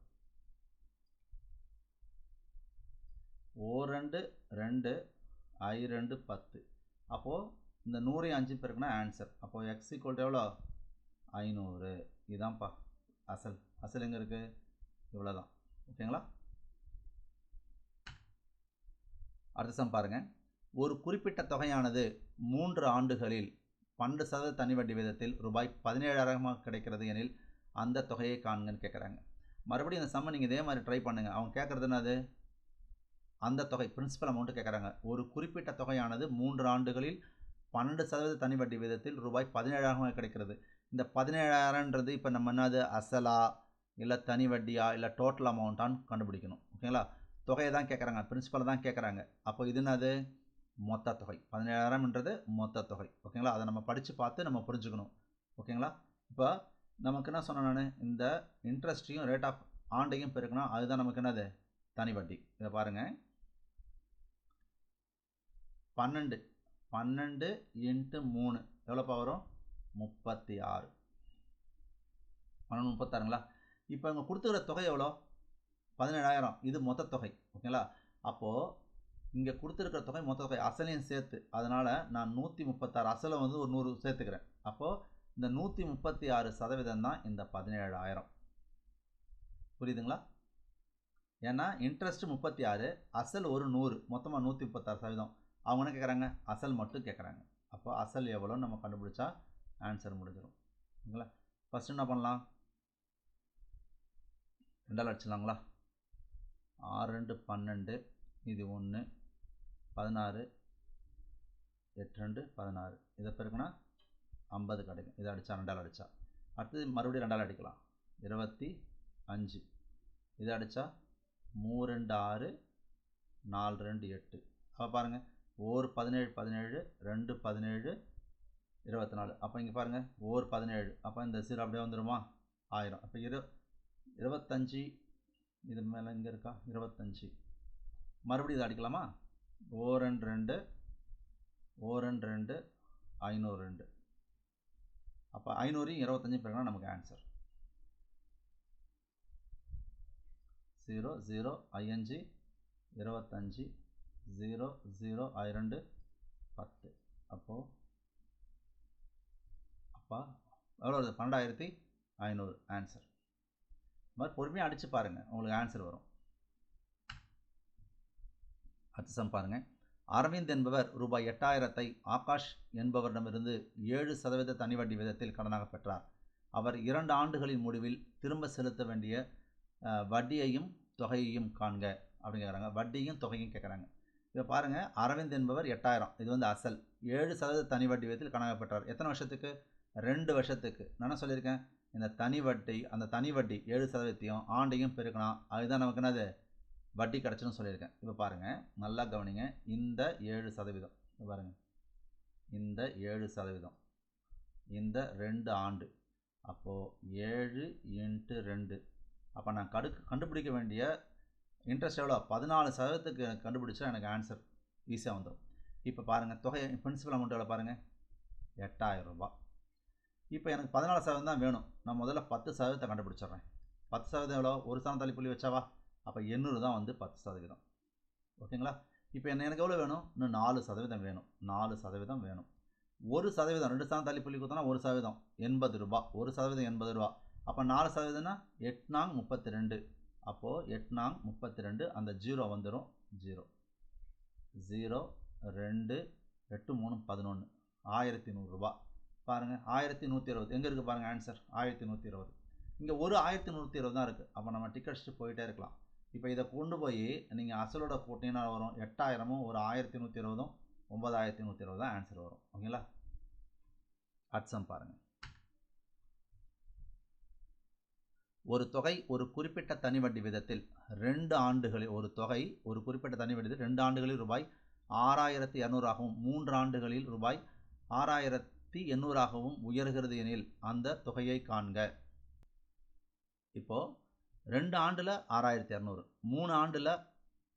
ஓர் 2 2 2 10 அப்போது இந்த 100 பேருக்குன்னா ஆன்சர் அப்போது எக்ஸ் ஈக்குவல் எவ்வளோ 500 இதுதான்ப்பா அசல் எங்கே இருக்குது இவ்வளோ தான் ஓகேங்களா அடுத்த சம் பாருங்கள் ஒரு குறிப்பிட்ட தொகையானது 3 ஆண்டுகளில் 12% தனி வட்டி வீதத்தில் ரூபாய் 17,000 கிடைக்கிறது எனில் அந்த தொகையை காண்கன்னு கேட்குறாங்க மறுபடியும் இந்த சம்மை நீங்கள் இதே மாதிரி ட்ரை பண்ணுங்கள் அவங்க கேட்குறது என்னது அந்த தொகை பிரின்சிபல் அமௌண்ட்டு கேட்குறாங்க ஒரு குறிப்பிட்ட தொகையானது 3 ஆண்டுகளில் 12% தனி வட்டி வீதத்தில் ரூபாய் 17,000 கிடைக்கிறது இந்த 17,000ன்றது இப்போ நம்ம என்னது அசலா இல்லை தனி வட்டியா இல்லை டோட்டல் அமௌண்ட்டான்னு கண்டுபிடிக்கணும் ஓகேங்களா தொகையை தான் கேட்குறாங்க பிரின்சிபலை தான் கேட்குறாங்க அப்போ இது என்னது மொத்த தொகை 17,000ன்றது மொத்த தொகை ஓகேங்களா அதை நம்ம படித்து பார்த்து நம்ம புரிஞ்சுக்கணும் ஓகேங்களா இப்போ நமக்கு என்ன சொன்னேன் நான் இந்த இன்ட்ரெஸ்ட்டையும் ரேட் ஆஃப் ஆண்டையும் பெருக்கணும் அதுதான் நமக்கு என்னது தனி வட்டி இதை பாருங்கள் 12 இன்ட்டு 3 எவ்வளோப்பா வரும் 36 36ங்களா இப்போ இங்கே கொடுத்துக்கிற தொகை எவ்வளோ 17,000 இது மொத்த தொகை ஓகேங்களா அப்போது இங்கே கொடுத்துருக்கிற தொகை மொத்த தொகை அசலையும் சேர்த்து அதனால் நான் 136 அசலை வந்து ஒரு 100 சேர்த்துக்கிறேன் அப்போது இந்த 136% தான் இந்த 17,000 புரியுதுங்களா ஏன்னா இன்ட்ரெஸ்ட் 36 அசல் ஒரு 100 மொத்தமாக 136% அவங்க என்ன கேட்குறாங்க அசல் மட்டும் கேட்குறாங்க அப்போ அசல் எவ்வளோன்னு நம்ம கண்டுபிடிச்சா ஆன்சர் முடிஞ்சிடும் ஓகேங்களா ஃபஸ்ட்டு என்ன பண்ணலாம் 2ஆல் அடிச்சிடலாங்களா 6 2 12 இது 1 16 8 2 16 இதை பெருக்குனா 50 கிடைக்கும். இதை அடித்தா 2ஆல் அடித்தா அடுத்தது மறுபடியும் 2ஆல் அடிக்கலாம் 25 இதை அடித்தா 3 2 6 4 2 8 அப்போ பாருங்கள் ஓர் 17 17 2 17 24 அப்போ இங்கே பாருங்கள் ஓர் 17 அப்போ இந்த 0 அப்படியே வந்துடுமா 1000 அப்போ 25 இது மேலே இங்கே இருக்கா 25 மறுபடியும் இதை அடிக்கலாமா ஓர் 2 ஓர் 2 502 அப்போ 500 25 பிறகுனா நமக்கு ஆன்சர் 0 0 5 25 0 0 2 10 அப்போது எவ்வளோ வருது 12500 ஆன்சர். இது மாதிரி பொறுமையாக அடித்து பாருங்கள் உங்களுக்கு ஆன்சர் வரும். அடுத்த சம் பாருங்கள். அரவிந்த் என்பவர் ரூபாய் 8000 ஆகாஷ் என்பவரிடமிருந்து 7% தனி வட்டி விதத்தில் கடனாக பெற்றார். அவர் 2 ஆண்டுகளின் முடிவில் திரும்ப செலுத்த வேண்டிய வட்டியையும் தொகையையும் காண்க அப்படின்னு கேட்குறாங்க. வட்டியும் தொகையும் கேட்குறாங்க. இப்போ பாருங்கள் அரவிந்த் என்பவர் 8000 இது வந்து அசல் 7% தனி வட்டி விதத்தில் கடனாக பெற்றார். எத்தனை வருஷத்துக்கு 2 வருஷத்துக்கு. நான் என்ன சொல்லியிருக்கேன் இந்த தனி வட்டி அந்த தனி வட்டி 7% ஆண்டையும் பெருக்கணும் அதுதான் நமக்கு என்னது வட்டி கிடச்சுன்னு சொல்லியிருக்கேன். இப்போ பாருங்கள் நல்லா கவனிங்க இந்த 7% பாருங்கள் இந்த 7% இந்த 2 ஆண்டு அப்போது 7 × 2 அப்போ நான் கண்டுபிடிக்க வேண்டிய இன்ட்ரெஸ்ட் எவ்வளோ 14%க்கு கண்டுபிடிச்சா எனக்கு ஆன்சர் ஈஸியாக வந்துடும். இப்போ பாருங்கள் தொகை பிரின்சிபல் அமௌண்ட் எவ்வளோ பாருங்கள் 8000 ரூபாய். இப்போ எனக்கு 14% தான் வேணும். நான் முதல்ல 10% கண்டுபிடிச்சிட்றேன். 10% எவ்வளோ ஒரு சதம் தள்ளிப்புள்ளி வச்சாவா அப்போ 800 தான் வந்து 10%. ஓகேங்களா. இப்போ எனக்கு எவ்வளோ வேணும் இன்னும் 4% வேணும் 4% வேணும். 1% 2 சதம் தள்ளிப்புள்ளி கொடுத்தோன்னா 1% 80 ரூபா 1% 80 ரூபா. அப்போ 4%னா 8 நாங் 32 அப்போது 8 நாங் 32 அந்த 0 வந்துடும் 0 0 2 8 3 11 1100 ரூபா. பாருங்கள் 1120 எங்கே இருக்குது பாருங்கள் ஆன்சர் 1120. இங்கே ஒரு 1120 தான் இருக்குது. அப்போ நம்ம டிக்கெட் அடிச்சுட்டு போயிட்டே இருக்கலாம். இப்போ இதை கொண்டு போய் நீங்கள் அசலோட கூட்டினா வரும் 8000ம் ஒரு 1120ம் 9120 தான் ஆன்சர் வரும். ஓகேங்களா. அட்சம் பாருங்கள். ஒரு தொகை ஒரு குறிப்பிட்ட தனி வட்டி விதத்தில் 2 ஆண்டுகளில் ஒரு தொகை ஒரு குறிப்பிட்ட தனி வட்டியில் 2 ஆண்டுகளில் ரூபாய் 6200ஆகவும் 3 ஆண்டுகளில் ரூபாய் 6800ஆகவும் உயர்கிறது எனில் அந்த தொகையை காண்க. இப்போது 2 ஆண்டில் 6200 3 ஆண்டில்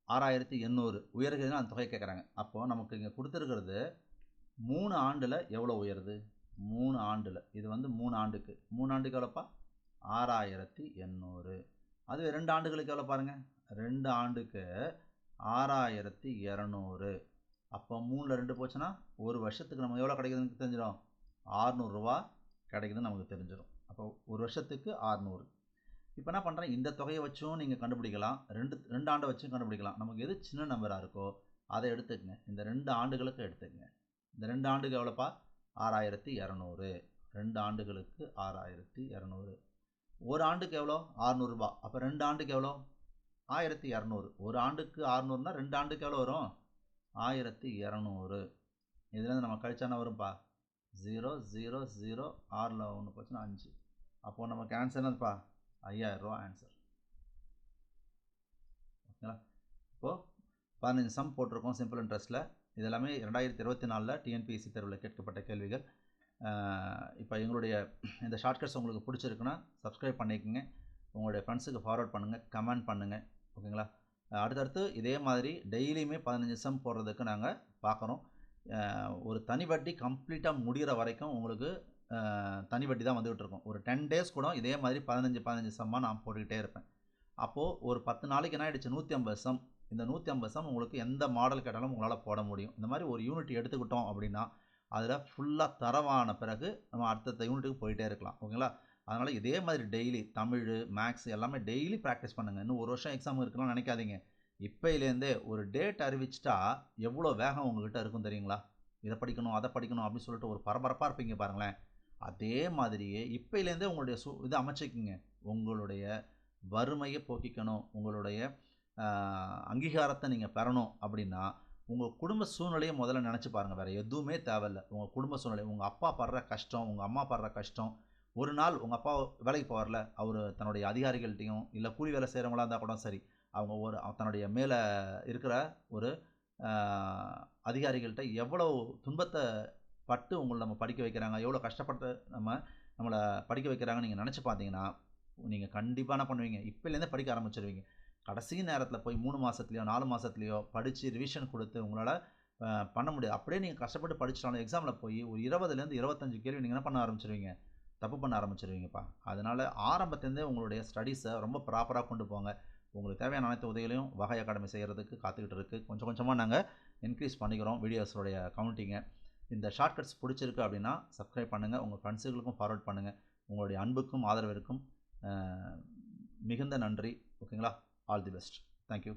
6800 உயர்கிறதுனா அந்த தொகை கேட்குறாங்க. அப்போது நமக்கு இங்கே கொடுத்துருக்கிறது 3 ஆண்டில் எவ்வளோ உயருது 3 ஆண்டில் இது வந்து 3 ஆண்டுக்கு 3 ஆண்டுக்கு எவ்வளோப்பா 6800. அதுவே 2 ஆண்டுகளுக்கு எவ்வளோ பாருங்கள் 2 ஆண்டுக்கு 6200. அப்போ 3ல் 2 போச்சுன்னா ஒரு வருஷத்துக்கு நமக்கு எவ்வளோ கிடைக்குதுன்னு தெரிஞ்சிடும் 600 ரூபா கிடைக்குதுன்னு நமக்கு தெரிஞ்சிடும். அப்போ ஒரு வருஷத்துக்கு 600. இப்போ என்ன பண்ணுறேன் இந்த தொகையை வச்சும் நீங்கள் கண்டுபிடிக்கலாம் 2 ஆண்டை வச்சும் கண்டுபிடிக்கலாம். நமக்கு எது சின்ன நம்பராக இருக்கோ அதை எடுத்துக்கங்க. இந்த 2 ஆண்டுகளுக்கு எடுத்துக்கங்க. இந்த 2 ஆண்டுக்கு எவ்வளோப்பா 6200 2 ஆண்டுகளுக்கு 6200. ஒரு ஆண்டுக்கு எவ்வளோ 600 ரூபா. அப்போ 2 ஆண்டுக்கு எவ்வளோ 1200. ஒரு ஆண்டுக்கு 600னா 2 ஆண்டுக்கு எவ்வளோ வரும் 1200. இதுலேருந்து நம்ம கழிச்சானா வரும்ப்பா 0 0 0 6ல் 1 போச்சுன்னா 5. அப்போது நமக்கு ஆன்சர் என்னதுப்பா 5000 ரூபா ஆன்சர். ஓகேங்களா. இப்போது 15 சம் போட்டிருக்கோம் சிம்பிள் இன்ட்ரெஸ்ட்டில். இது எல்லாமே 2024 டிஎன்பிஎஸ்சி தேர்வில் கேட்கப்பட்ட கேள்விகள். இப்போ எங்களுடைய இந்த ஷார்ட்கட்ஸ் உங்களுக்கு பிடிச்சிருக்குன்னா சப்ஸ்கிரைப் பண்ணிக்கோங்க. உங்களுடைய ஃப்ரெண்ட்ஸுக்கு ஃபார்வர்ட் பண்ணுங்கள் கமெண்ட் பண்ணுங்கள். ஓகேங்களா. அடுத்தடுத்து இதே மாதிரி டெய்லியுமே 15 சம் போடுறதுக்கு நாங்கள் பார்க்குறோம். ஒரு தனி வட்டி கம்ப்ளீட்டாக முடிகிற வரைக்கும் உங்களுக்கு தனி வட்டி தான் வந்துகிட்டு இருக்கும். ஒரு 10 டேஸ் கூட இதே மாதிரி 15 சம்மாக நான் போட்டுக்கிட்டே இருப்பேன். அப்போது ஒரு 10 நாளைக்கு என்ன ஆகிடுச்சு 150 சம். இந்த 150 சம் உங்களுக்கு எந்த மாடல் கேட்டாலும் உங்களால் போட முடியும். இந்த மாதிரி ஒரு யூனிட் எடுத்துக்கிட்டோம் அப்படின்னா அதில் ஃபுல்லாக தரவான பிறகு நம்ம அடுத்தடுத்த யூனிட்டுக்கு போயிட்டே இருக்கலாம். ஓகேங்களா. அதனால் இதே மாதிரி டெய்லி தமிழ் மேக்ஸ் எல்லாமே டெய்லி ப்ராக்டிஸ் பண்ணுங்கள். இன்னும் ஒரு வருஷம் எக்ஸாம் இருக்குன்னு நினைக்காதீங்க. இப்போலேருந்தே ஒரு டேட் அறிவிச்சிட்டா எவ்வளோ வேகம் உங்கள்கிட்ட இருக்கும் தெரியுங்களா. இதை படிக்கணும் அதை படிக்கணும் அப்படின்னு சொல்லிட்டு ஒரு பரபரப்பாக இருப்பீங்க பாருங்களேன். அதே மாதிரியே இப்போலேருந்தே உங்களுடைய இதை அமைச்சிக்கிங்க. உங்களுடைய வறுமையை போக்கிக்கணும். உங்களுடைய அங்கீகாரத்தை நீங்கள் பெறணும் அப்படின்னா உங்கள் குடும்ப சூழ்நிலையை முதல்ல நினச்சி பாருங்கள். வேறு எதுவுமே தேவையில்லை. உங்கள் குடும்ப சூழ்நிலை, உங்கள் அப்பா படுற கஷ்டம், உங்கள் அம்மா படுற கஷ்டம். ஒரு நாள் உங்கள் அப்பா வேலைக்கு போவார்ல, அவர் தன்னுடைய அதிகாரிகள்கிட்டையும் இல்லை கூலி வேலை செய்கிறவங்களா இருந்தால் கூட சரி, அவங்க தன்னுடைய மேலே இருக்கிற ஒரு அதிகாரிகள்கிட்ட எவ்வளோ துன்பத்தை பட்டு உங்களை நம்ம படிக்க வைக்கிறாங்க, எவ்வளோ கஷ்டப்பட்டு நம்மளை படிக்க வைக்கிறாங்கன்னு நீங்கள் நினச்சி பார்த்தீங்கன்னா நீங்கள் கண்டிப்பாக என்ன பண்ணுவீங்க, இப்போலேருந்தே படிக்க ஆரம்பிச்சிருவீங்க. கடைசி நேரத்தில் போய் 3 மாதத்துலையோ 4 மாதத்துலையோ படித்து ரிவிஷன் கொடுத்து உங்களால் பண்ண முடியாது. அப்படியே நீங்கள் கஷ்டப்பட்டு படிச்சிட்டாலும் எக்ஸாமில் போய் ஒரு 20லேருந்து 25 கேள்வி நீங்கள் என்ன பண்ண ஆரம்பிச்சிருவீங்க, தப்பு பண்ண ஆரம்பிச்சிருவீங்கப்பா. அதனால் ஆரம்பத்துலேருந்தே உங்களுடைய ஸ்டடீஸை ரொம்ப ப்ராப்பராக கொண்டு போங்க. உங்களுக்கு தேவையான அனைத்து உதவிகளையும் வகை அகாடமி செய்கிறதுக்கு காத்துக்கிட்டு இருக்குது. கொஞ்சம் கொஞ்சமாக நாங்கள் இன்க்ரீஸ் பண்ணிக்கிறோம் வீடியோஸோடைய கவுண்டிங்கை. இந்த ஷார்ட்கட்ஸ் பிடிச்சிருக்கு அப்படின்னா சப்ஸ்கிரைப் பண்ணுங்கள், உங்கள் ஃப்ரெண்ட்ஸுகளுக்கும் ஃபார்வர்ட் பண்ணுங்கள். உங்களுடைய அன்புக்கும் ஆதரவிற்கும் மிகுந்த நன்றி. ஓகேங்களா? All the best. தேங்க்யூ.